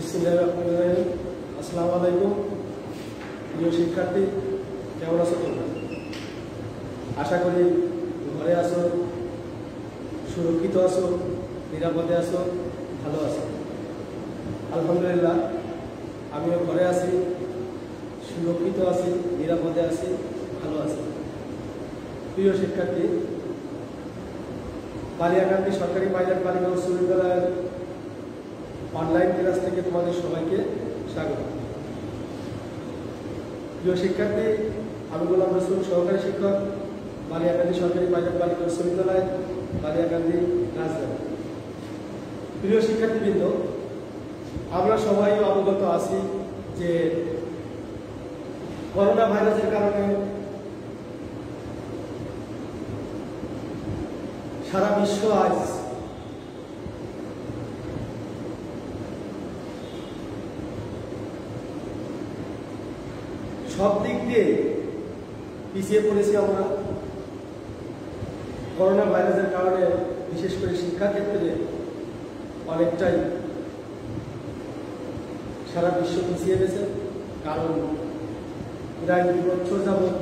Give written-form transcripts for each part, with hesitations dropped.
বিসমিল্লাহিররহমানিররহিম। আসসালামু আলাইকুম। প্রিয় শিক্ষার্থী, কেমন আছো তোমরা? আশা করি ঘরে আছো, সুরক্ষিত আছো, নিরাপদে আছো, ভালো আছো। আলহামদুলিল্লাহ, আমিও ঘরে আছি, সুরক্ষিত আছি, নিরাপদে আছি, ভালো আছি। প্রিয় শিক্ষার্থী, বালিয়াকান্দি সরকারি পাইলট বালিকা উচ্চ বিদ্যালয়ের অনলাইন ক্লাস থেকে তোমাদের সবাইকে স্বাগত। প্রিয় শিক্ষার্থী, আমি গোলাম রসুল, সহকারী শিক্ষক, বালিয়াকান্দি সরকারি পাইলট বালিকা উচ্চ বিদ্যালয়, বালিয়াকান্দি, রাজধানী। প্রিয় শিক্ষার্থীবৃন্দ, আমরা সবাই অবগত আছি যে করোনা ভাইরাসের কারণে সারা বিশ্ব আজ সব দিক দিয়ে পিছিয়ে পড়েছি। আমরা করোনা ভাইরাসের কারণে বিশেষ করে শিক্ষাক্ষেত্রে অনেকটাই সারা বিশ্ব পিছিয়ে গেছে। কারণ প্রায় 2 বছর যাবৎ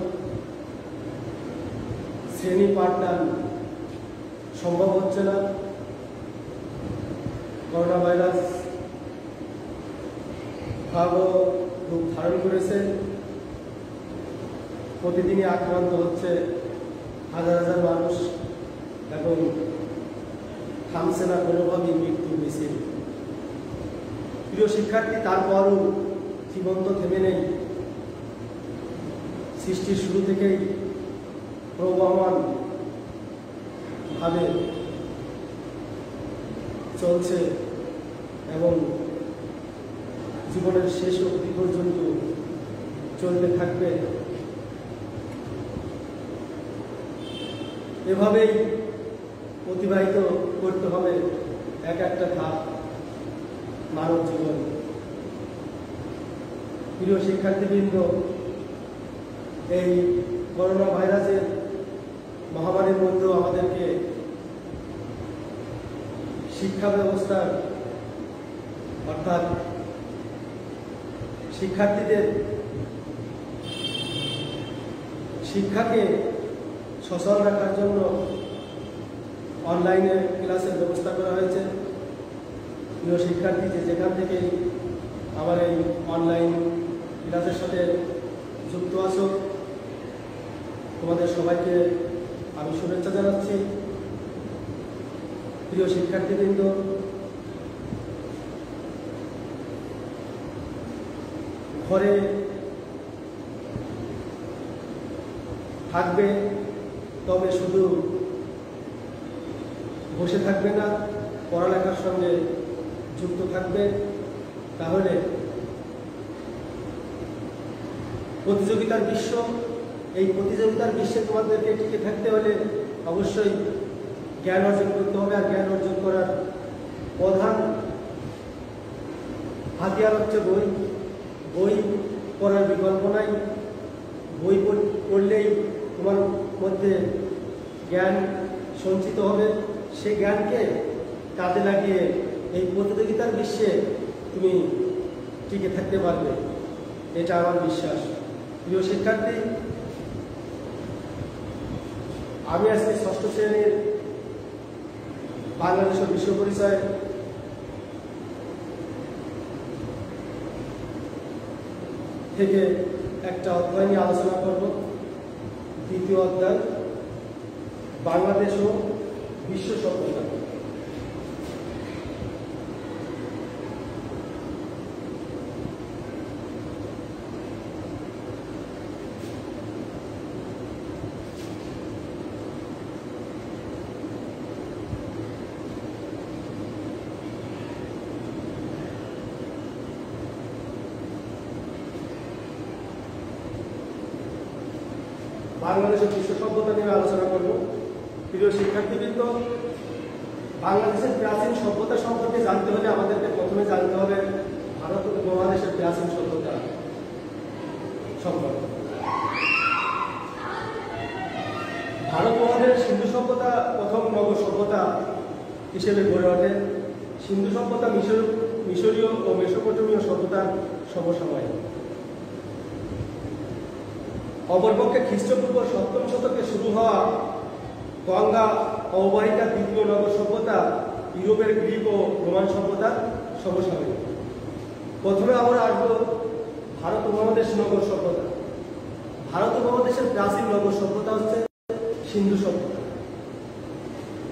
শ্রেণী পাঠদান সম্ভব হচ্ছে না। করোনা ভাইরাস ভয়াবহ রূপ ধারণ করেছে। প্রতিদিনই আক্রান্ত হচ্ছে হাজার হাজার মানুষ এবং থামছে না কোনোভাবেই মৃত্যুর মিছিল। প্রিয় শিক্ষার্থী, তারপরও জীবন তো থেমে নেই। সৃষ্টির শুরু থেকেই প্রবহমান ভাবে চলছে এবং জীবনের শেষ অবধি পর্যন্ত চলতে থাকবে। এভাবেই অতিবাহিত করতে হবে এক একটা ধাপ মানব জীবন। প্রিয় শিক্ষার্থীবৃন্দ, এই করোনা ভাইরাসের মহামারীর মধ্যেও আমাদেরকে শিক্ষা ব্যবস্থার অর্থাৎ শিক্ষার্থীদের শিক্ষাকে সচল রাখার জন্য অনলাইনে ক্লাসের ব্যবস্থা করা হয়েছে। প্রিয় শিক্ষার্থী, যেখান থেকে আমার এই অনলাইন ক্লাসের সাথে যুক্ত আছো, তোমাদের সবাইকে আমি শুভেচ্ছা জানাচ্ছি। প্রিয় শিক্ষার্থীবৃন্দ, ঘরে থাকবে, তবে শুধু বসে থাকবে না, পড়ালেখার সঙ্গে যুক্ত থাকবে। তাহলে প্রতিযোগিতার বিশ্ব, এই প্রতিযোগিতার বিশ্বে তোমাদেরকে টিকে থাকতে হলে অবশ্যই জ্ঞান অর্জন করতে হবে। আর জ্ঞান অর্জন করার প্রধান হাতিয়ার হচ্ছে বই। বই পড়ার বিকল্প নাই। বই পড়লেই তোমার মধ্যে জ্ঞান সঞ্চিত হবে। সেই জ্ঞানকে কাজে লাগিয়ে এই প্রতিযোগিতার বিশ্বে তুমি টিকে থাকতে পারবে, এটা আমার বিশ্বাস। প্রিয় শিক্ষার্থী, আমি আজকে 6ষ্ঠ শ্রেণীর বাংলাদেশের বিশ্ব পরিচয় থেকে একটা অধ্যায় নিয়ে আলোচনা করব। দ্বিতীয় অধ্যায়, বাংলাদেশ ও বিশ্ব সভ্যতা। বাংলাদেশের বিশ্ব সভ্যতা নিয়ে আলোচনা করব। প্রিয় শিক্ষার্থীবৃন্দ, বাংলাদেশের প্রাচীন সভ্যতা সম্পর্কে জানতে হলে আমাদেরকে প্রথমে জানতে হবে ভারত উপমহাদেশের প্রাচীন সভ্যতা সম্পর্কে। ভারত মহাদেশের সিন্ধু সভ্যতা প্রথম নগর সভ্যতা হিসেবে গড়ে ওঠে। সিন্ধু সভ্যতা মিশরীয় ও মেসোপটেমীয় সভ্যতার সমসাময়িক। অপরপক্ষে খ্রিস্টপূর্ব 7ম শতকে শুরু হওয়া গঙ্গা অববাহিকা দ্বিতীয় নগর সভ্যতা ইউরোপের গ্রিক ও রোমান সভ্যতার সমসাময়িক। প্রথমে আমরা আসবো ভারত উপমহাদেশ নগর সভ্যতা। ভারত উপমহাদেশের প্রাচীন নগর সভ্যতা হচ্ছে সিন্ধু সভ্যতা।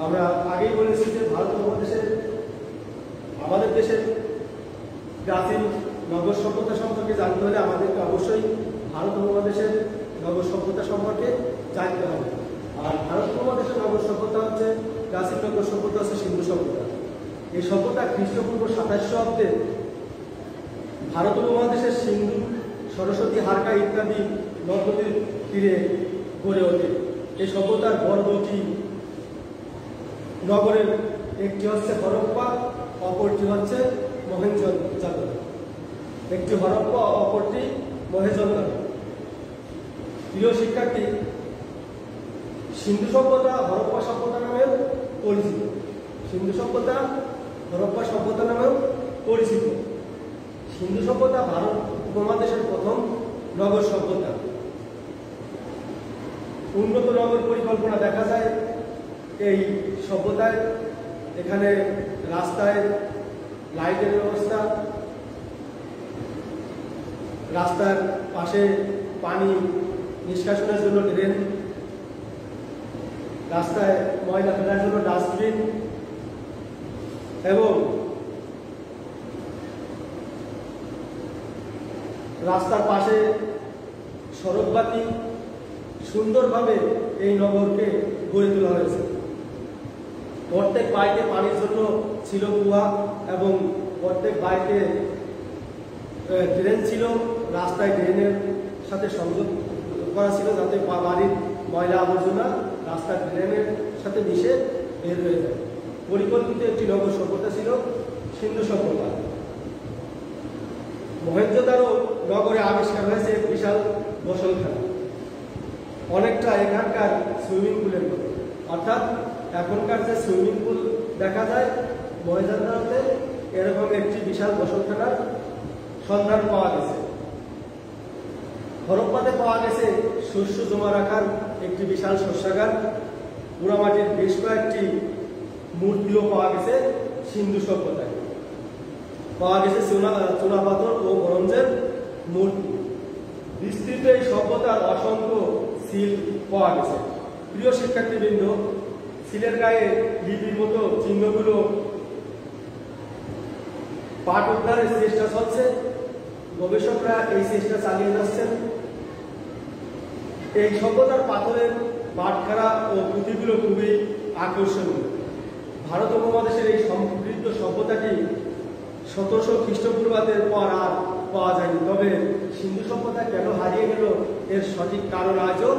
আমরা আগেই বলেছি যে ভারত উপমহাদেশের আমাদের দেশের প্রাচীন নগর সভ্যতা সম্পর্কে জানতে হলে আমাদেরকে অবশ্যই ভারত উপমহাদেশের নগর সভ্যতা সম্পর্কে জানতে হবে। আর ভারত উপমহাদেশের নগর সভ্যতা হচ্ছে প্রাচীন নগর সভ্যতা হচ্ছে সিন্ধু সভ্যতা। এই সভ্যতা খ্রিস্টপূর্ব 27 শতাব্দে ভারত উপমহাদেশের সিন্ধু, সরস্বতী, হারকা ইত্যাদি নদ-নদীর তীরে গড়ে ওঠে। এই সভ্যতার বড় দুটি নগরের একটি হচ্ছে হরপ্পা, অপরটি হচ্ছে মহেঞ্জোদারো। একটি হরপ্পা, অপরটি মহেঞ্জোদারো। প্রিয় শিক্ষার্থী, সিন্ধু সভ্যতা হরপ্পা সভ্যতা নামেও পরিচিত। সিন্ধু সভ্যতা হরপ্পা সভ্যতা নামেও পরিচিত। সিন্ধু সভ্যতা ভারত উপমহাদেশের প্রথম নগর সভ্যতা। উন্নত নগর পরিকল্পনা দেখা যায় এই সভ্যতায়। এখানে রাস্তায় লাইটের ব্যবস্থা, রাস্তার পাশে পানি নিষ্কাশনের জন্য ড্রেন, রাস্তায় ময়লা ফেলার জন্য ডাস্টবিন এবং রাস্তার পাশে সড়কবাতি সুন্দরভাবে এই নগরকে গড়ে তোলা হয়েছে। প্রত্যেক বাড়িতে পানির জন্য ছিল কুয়া এবং প্রত্যেক বাড়িতে ড্রেন ছিল। রাস্তায় ড্রেনের সাথে সংযোগ করা ছিল যাতে বাড়ির ময়লা আবর্জনা রাস্তার ড্রেনের সাথে মিশে বের হয়ে যায়। পরিকল্পিত একটি নগর সভ্যতা ছিল সিন্ধু সভ্যতা। মহেঞ্জোদারো নগরে আবিষ্কার হয়েছে এক বিশাল গোসলখানা, অনেকটা এখানকার সুইমিং পুলের মতো। অর্থাৎ এখনকার যে সুইমিং পুল দেখা যায়, মহেঞ্জোদারোতে এরকম একটি বিশাল গোসলখানার সন্ধান পাওয়া গেছে। হরপ্পাতে পাওয়া গেছে শস্য জমা রাখার একটি বিশাল শস্যাগার। পোড়ামাটির বেশ কয়েকটি মূর্তিও পাওয়া গেছে। সিন্ধু সভ্যতায় পাওয়া গেছে চুনাপাথর ও ব্রোঞ্জের মূর্তি। বিস্তৃত এই সভ্যতার অসংখ্য সিল পাওয়া গেছে। প্রিয় শিক্ষার্থীবৃন্দ, সিলের গায়ে লিপির মতো চিহ্নগুলো পাঠ উদ্ধারের চেষ্টা চলছে। গবেষকরা এই চেষ্টা চালিয়ে যাচ্ছেন। এই সভ্যতার পাথরের বাটখারা ও পুঁথিগুলো খুবই আকর্ষণীয়। ভারত উপমহাদেশের এই সমৃদ্ধ সভ্যতাটি 1700 খ্রিস্টপূর্বাব্দের পর আর পাওয়া যায়নি। তবে সিন্ধু সভ্যতা কেন হারিয়ে গেল এর সঠিক কারণ আজও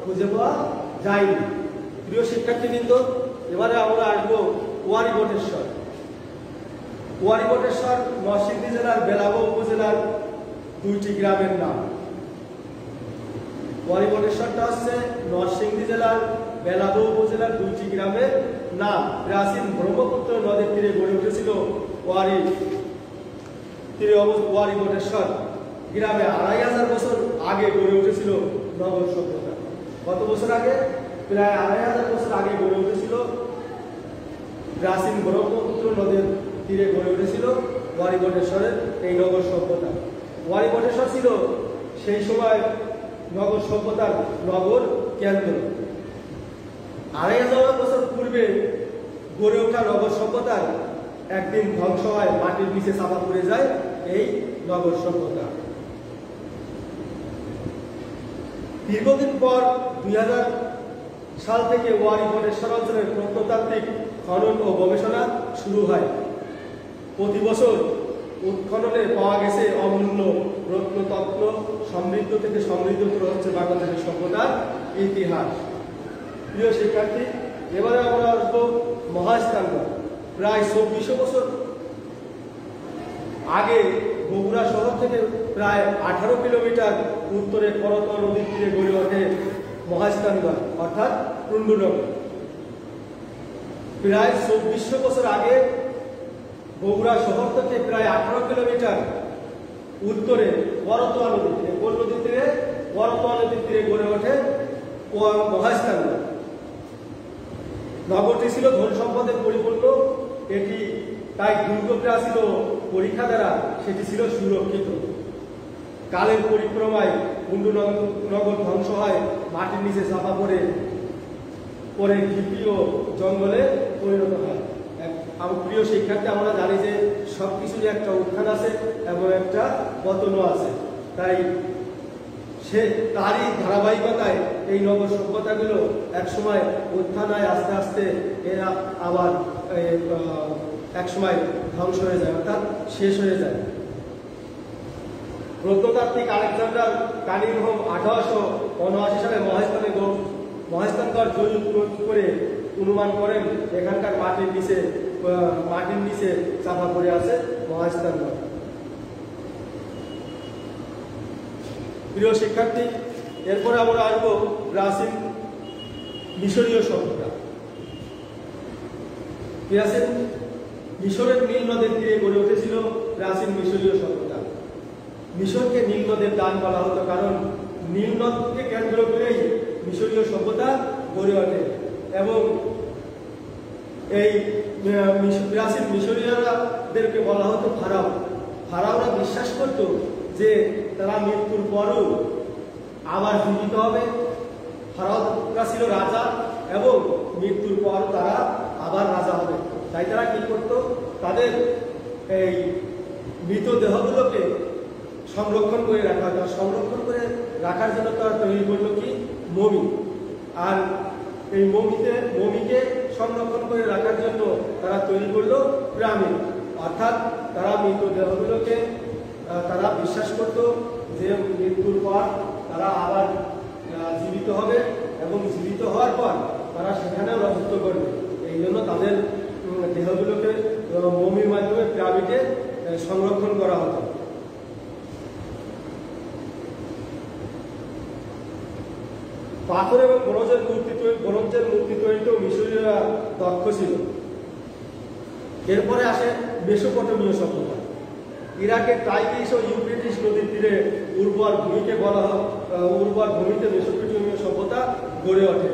খুঁজে পাওয়া যায়নি। প্রিয় শিক্ষার্থীবৃন্দ, এবারে আমরা আসবো ওয়ারী-বটেশ্বর। ওয়ারী-বটেশ্বর নরসিংদী জেলার বেলাগো উপজেলার দুইটি গ্রামের নাম। ওয়ারী-বটেশ্বরটা হচ্ছে নরসিংদী জেলার বেলাগো উপজেলার দুইটি গ্রামের নাম। প্রাচীন ব্রহ্মপুত্র নদীর তীরে গড়ে উঠেছিল ওয়ারী-বটেশ্বর গ্রামে 2500 বছর আগে গড়ে উঠেছিল নগর সভ্যতা। কত বছর আগে? প্রায় 2500 বছর আগে গড়ে উঠেছিল প্রাচীন ব্রহ্মপুত্র নদীর তীরে গড়ে উঠেছিল ওয়ারী-বটেশ্বরের এই নগর সভ্যতা। ওয়ারী-বটেশ্বর ছিল সেই সময় নগর সভ্যতার নগর কেন্দ্র। 2500 বছর পূর্বে গড়ে ওঠা নগর সভ্যতার একদিন ধ্বংস হয়, মাটির নিচে চাপা পড়ে যায় এই নগর সভ্যতা। দীর্ঘদিন পর 2000 সাল থেকে ওয়ারী-বটেশ্বর অঞ্চলের প্রত্নতাত্ত্বিক খনন ও গবেষণা শুরু হয়। প্রতি বছর উৎখননে পাওয়া গেছে অমূল্য প্রত্নতত্ত্ব। সমৃদ্ধ থেকে সমৃদ্ধতর হচ্ছে বাংলাদেশের সভ্যতার ইতিহাস। প্রিয় শিক্ষার্থী, এবারে আমরা আসবো মহাস্থানগড়। প্রায় 2400 বছর আগে বগুড়া শহর থেকে প্রায় 18 কিলোমিটার উত্তরে করতোয়া নদীর তীরে গড়ে ওঠে মহাস্থানগড় অর্থাৎ কুণ্ডুনগর। প্রায় 2400 বছর আগে বগুড়া শহর থেকে প্রায় 18 কিলোমিটার উত্তরে বরতোয়া নদীর তীরে, কোন নদীর তীরে? বরতোয়া নদীর তীরে গড়ে ওঠে মহাস্থান। নগরটি ছিল ধন সম্পদে পরিপূর্ণ। এটি তাই দুর্গপ্রাচীর পরীক্ষা দ্বারা সেটি ছিল সুরক্ষিত। কালের পরিক্রমায় কুণ্ডু নগর ধ্বংস হয়, মাটির নিচে চাপা পরে ঢিপি ও জঙ্গলে পরিণত হয়। আমার প্রিয় শিক্ষার্থী, আমরা জানি যে সবকিছুরই একটা উত্থান আছে এবং একটা পতনও আছে। তাই তারই ধারাবাহিকতায় এই নগর সভ্যতাগুলো একসময় উত্থান হয়, আস্তে আস্তে এরা আবার একসময় ধ্বংস হয়ে যায়, অর্থাৎ শেষ হয়ে যায়। প্রত্নতাত্ত্বিক আলেকজান্ডার কানিংহাম 1879 সালে মহাস্থানগড় জরিপ করে অনুমান করেন এখানকার মাটির নিচে চাপা পড়ে আছে মহাস্থানগড়। প্রিয় শিক্ষার্থী, এরপরে আমরা আসবো প্রাচীন মিশরীয় সভ্যতা। প্রাচীন মিশরের নীল নদের তীরে গড়ে উঠেছিল প্রাচীন মিশরীয় সভ্যতা। মিশরকে নীল নদের দান বলা হতো, কারণ নীল নদকে কেন্দ্র করেই মিশরীয় সভ্যতা গড়ে ওঠে। এবং এই প্রাচীন মিশরীয়দেরকে বলা হতো ফারাও। ফারাওরা বিশ্বাস করত যে তারা মৃত্যুর পরও আবার জীবিত হবে। ফারাওরা ছিল রাজা এবং মৃত্যুর পর তারা আবার রাজা হবে। তাই তারা কি করত? তাদের এই মৃতদেহগুলোকে সংরক্ষণ করে রাখা হতো। সংরক্ষণ করে রাখার জন্য তারা তৈরি করলো কি? মমি। আর এই মমিকে সংরক্ষণ করে রাখার জন্য তারা তৈরি করলো পিরামিড। অর্থাৎ তারা মৃতদেহগুলোকে তারা বিশ্বাস করত যে মৃত্যুর পর তারা আবার জীবিত হবে এবং জীবিত হওয়ার পর তারা সেখানেও রাজত্ব করবে। এই জন্য তাদের দেহগুলোকে মমির মাধ্যমে পিরামিডে সংরক্ষণ করা হতো। পাথর এবং ব্রোঞ্জের মূর্তি তৈরিতেও মিশরীয়রা দক্ষ ছিল। এরপরে আসে মেসোপটেমীয় সভ্যতা। ইরাকের টাইগ্রিস ও ইউফ্রেটিস নদীর তীরে উর্বর ভূমিতে মেসোপটেমীয় সভ্যতা গড়ে ওঠে।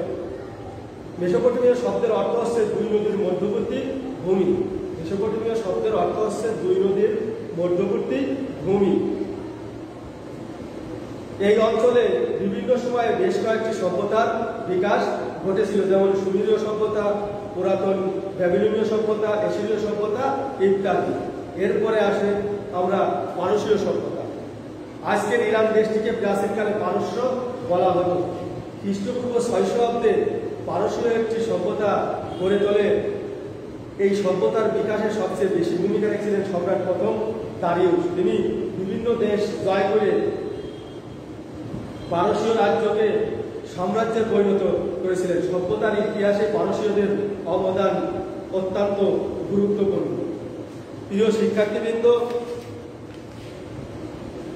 মেসোপটেমীয় শব্দের অর্থ হচ্ছে দুই নদীর মধ্যবর্তী ভূমি। মেসোপটেমীয় শব্দের অর্থ হচ্ছে দুই নদীর মধ্যবর্তী ভূমি। এই অঞ্চলে বিভিন্ন সময়ে বেশ কয়েকটি সভ্যতার বিকাশ ঘটেছিল, যেমন সুমেরীয় সভ্যতা, পুরাতন ব্যাবিলনীয় সভ্যতা, এশীয় সভ্যতা ইত্যাদি। এরপরে আসে আমরা পারস্যীয় সভ্যতা। আজকের ইরান দেশটিকে প্রাচীনকালে পারস্য বলা হতো। খ্রিস্টপূর্ব 600 অব্দে পারস্য একটি সভ্যতা গড়ে তোলে। এই সভ্যতার বিকাশে সবচেয়ে বেশি ভূমিকা রেখেছিলেন সম্রাট প্রথম দারিউস। তিনি বিভিন্ন দেশ জয় করে পারস্য রাজ্যকে সাম্রাজ্যে পরিণত করেছিলেন। সভ্যতার ইতিহাসে পারস্যদের অবদান অত্যন্ত গুরুত্বপূর্ণ। প্রিয় শিক্ষার্থীবৃন্দ,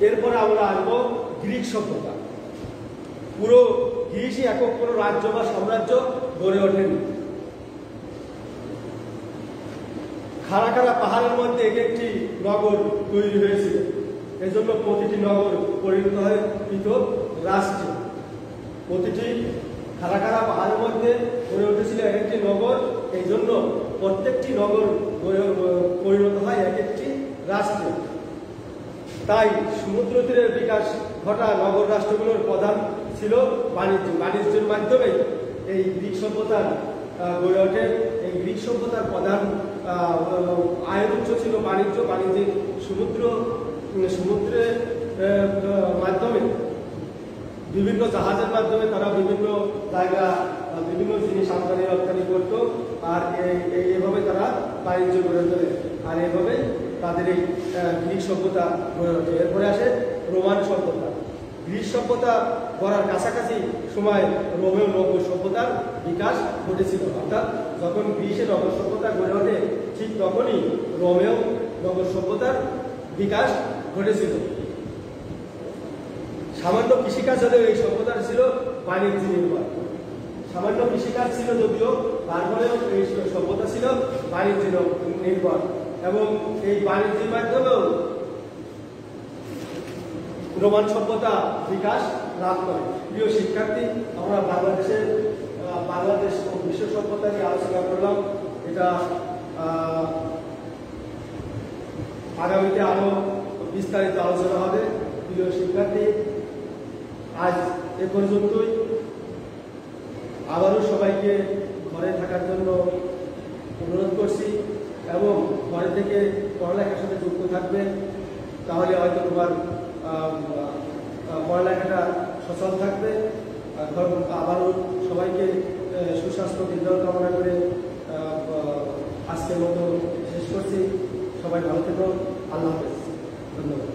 এরপরে আমরা আসবো গ্রিক সভ্যতা। পুরো গ্রিসই একক কোনো রাজ্য বা সাম্রাজ্য গড়ে ওঠেনি। খাড়া খাড়া পাহাড়ের মধ্যে এক একটি নগর তৈরি হয়েছিল। এজন্য প্রতিটি নগর পরিণত হয় পৃথক রাষ্ট্রে। প্রতিটি খাড়া খাড়া পাহাড়ের মধ্যে গড়ে উঠেছিল এক একটি নগর। এই জন্য প্রত্যেকটি নগর পরিণত হয় এক একটি রাষ্ট্রে। তাই সমুদ্র তীরের বিকাশ ঘটা নগর রাষ্ট্রগুলোর প্রধান ছিল বাণিজ্য। বাণিজ্যের মাধ্যমে এই গ্রিক সভ্যতার গড়ে ওঠে। এই গ্রিক সভ্যতার প্রধান আয়ের উৎস ছিল বাণিজ্য। বাণিজ্যিক সমুদ্রের মাধ্যমে বিভিন্ন জাহাজের মাধ্যমে তারা বিভিন্ন জায়গা বিভিন্ন জিনিস আমদানি রপ্তানি করত। আর এইভাবে তারা বাণিজ্য গড়ে তোলে। আর এইভাবে তাদের এই গ্রিক সভ্যতা গড়ে ওঠে। এরপরে আসে রোমান সভ্যতা। গ্রিক সভ্যতা গড়ার কাছাকাছি সময় রোমেও নগর সভ্যতার বিকাশ ঘটেছিল। অর্থাৎ যখন গ্রিসের নগর সভ্যতা গড়ে ওঠে ঠিক তখনই রোমেও নগর সভ্যতার বিকাশ ঘটেছিল। সামান্য কৃষিকাজ হলেও এই সভ্যতার ছিল বাণিজ্য নির্ভর। সামান্য কৃষিকাজ ছিল যদিও, তারপরেও এই সভ্যতা ছিল বাণিজ্য নির্ভর। এবং এই বাণিজ্যের মাধ্যমেও রোমান সভ্যতা বিকাশ লাভ করে। প্রিয় শিক্ষার্থী, আমরা বাংলাদেশ ও বিশ্ব সভ্যতা নিয়ে আলোচনা করলাম। এটা আগামীতে আরো বিস্তারিত আলোচনা হবে। প্রিয় শিক্ষার্থী, আজ এ পর্যন্তই। আবারও সবাইকে ঘরে থাকার জন্য অনুরোধ করছি এবং ঘরে থেকে পড়ালেখার সাথে যুক্ত থাকবে, তাহলে হয়তো তোমার পড়ালেখাটা সচল থাকবে। আবারও সবাইকে সুস্বাস্থ্য দীর্ঘ কামনা করে আজকের মতো শেষ করছি। সবাই ভালো থেকো। আল্লাহ হাফেজ। ধন্যবাদ।